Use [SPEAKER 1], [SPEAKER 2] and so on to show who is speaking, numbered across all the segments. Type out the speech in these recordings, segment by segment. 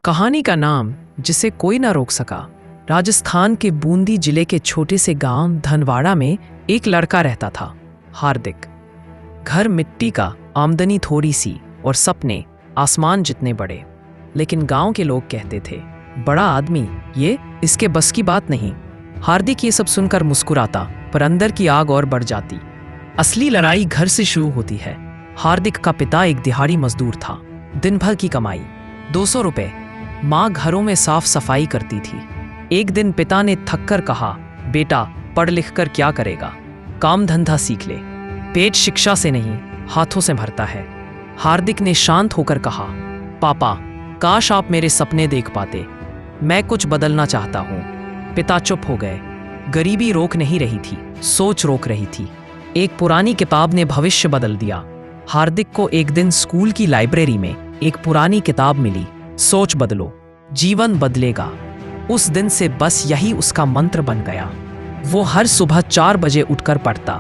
[SPEAKER 1] कहानी का नाम जिसे कोई ना रोक सका। राजस्थान के बूंदी जिले के छोटे से गांव धनवाड़ा में एक लड़का रहता था, हार्दिक। घर मिट्टी का, आमदनी थोड़ी सी और सपने आसमान जितने बड़े। लेकिन गांव के लोग कहते थे, बड़ा आदमी, ये इसके बस की बात नहीं। हार्दिक ये सब सुनकर मुस्कुराता, पर अंदर की आग और बढ़ जाती। असली लड़ाई घर से शुरू होती है। हार्दिक का पिता एक दिहाड़ी मजदूर था। दिन भर की कमाई 200 रुपए। माँ घरों में साफ सफाई करती थी। एक दिन पिता ने थककर कहा, बेटा पढ़ लिख कर क्या करेगा, काम धंधा सीख ले। पेट शिक्षा से नहीं, हाथों से भरता है। हार्दिक ने शांत होकर कहा, पापा काश आप मेरे सपने देख पाते, मैं कुछ बदलना चाहता हूँ। पिता चुप हो गए। गरीबी रोक नहीं रही थी, सोच रोक रही थी। एक पुरानी किताब ने भविष्य बदल दिया। हार्दिक को एक दिन स्कूल की लाइब्रेरी में एक पुरानी किताब मिली, सोच बदलो, जीवन बदलेगा। उस दिन से बस यही उसका मंत्र बन गया। वो हर सुबह 4 बजे उठकर पढ़ता,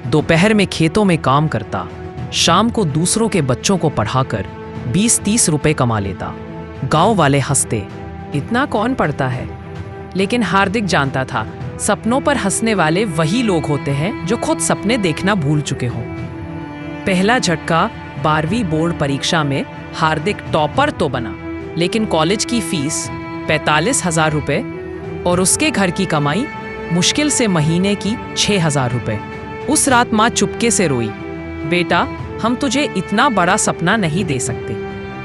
[SPEAKER 1] दोपहर में खेतों में काम करता, शाम को दूसरों के बच्चों को पढ़ाकर 20-30 रुपए कमा लेता। गांव वाले हंसते, इतना कौन पढ़ता है। लेकिन हार्दिक जानता था, सपनों पर हंसने वाले वही लोग होते हैं जो खुद सपने देखना भूल चुके हों। पहला झटका 12वीं बोर्ड परीक्षा में हार्दिक टॉपर तो बना, लेकिन कॉलेज की फीस 45,000 रुपए और उसके घर की कमाई मुश्किल से महीने की 6,000 रुपए। उस रात माँ चुपके से रोई, बेटा हम तुझे इतना बड़ा सपना नहीं दे सकते।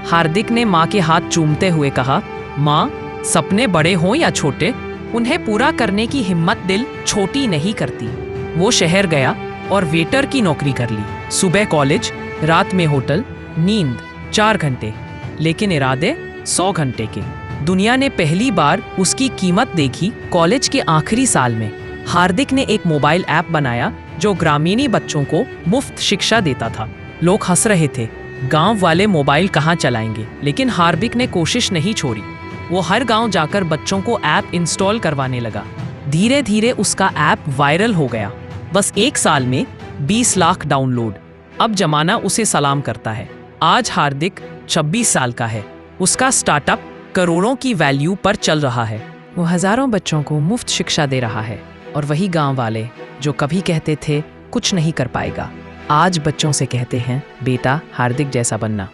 [SPEAKER 1] हार्दिक ने माँ के हाथ चूमते हुए कहा, माँ सपने बड़े हों या छोटे, उन्हें पूरा करने की हिम्मत दिल छोटी नहीं करती। वो शहर गया और वेटर की नौकरी कर ली। सुबह कॉलेज, रात में होटल, नींद 4 घंटे, लेकिन इरादे 100 घंटे के। दुनिया ने पहली बार उसकी कीमत देखी कॉलेज के आखिरी साल में। हार्दिक ने एक मोबाइल ऐप बनाया जो ग्रामीणी बच्चों को मुफ्त शिक्षा देता था। लोग हंस रहे थे, गांव वाले मोबाइल कहाँ चलाएंगे, लेकिन हार्दिक ने कोशिश नहीं छोड़ी। वो हर गांव जाकर बच्चों को ऐप इंस्टॉल करवाने लगा। धीरे धीरे उसका ऐप वायरल हो गया। बस 1 साल में 20 लाख डाउनलोड। अब जमाना उसे सलाम करता है। आज हार्दिक 26 साल का है। उसका स्टार्टअप करोड़ों की वैल्यू पर चल रहा है। वो हजारों बच्चों को मुफ्त शिक्षा दे रहा है। और वही गांव वाले जो कभी कहते थे कुछ नहीं कर पाएगा, आज बच्चों से कहते हैं, बेटा हार्दिक जैसा बनना।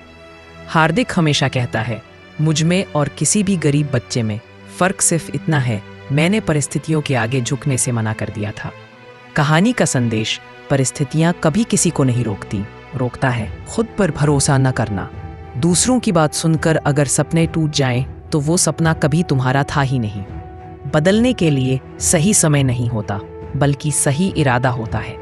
[SPEAKER 1] हार्दिक हमेशा कहता है, मुझ में और किसी भी गरीब बच्चे में फर्क सिर्फ इतना है, मैंने परिस्थितियों के आगे झुकने से मना कर दिया था। कहानी का संदेश, परिस्थितियां कभी किसी को नहीं रोकता है खुद पर भरोसा न करना। दूसरों की बात सुनकर अगर सपने टूट जाएं, तो वो सपना कभी तुम्हारा था ही नहीं। बदलने के लिए सही समय नहीं होता, बल्कि सही इरादा होता है।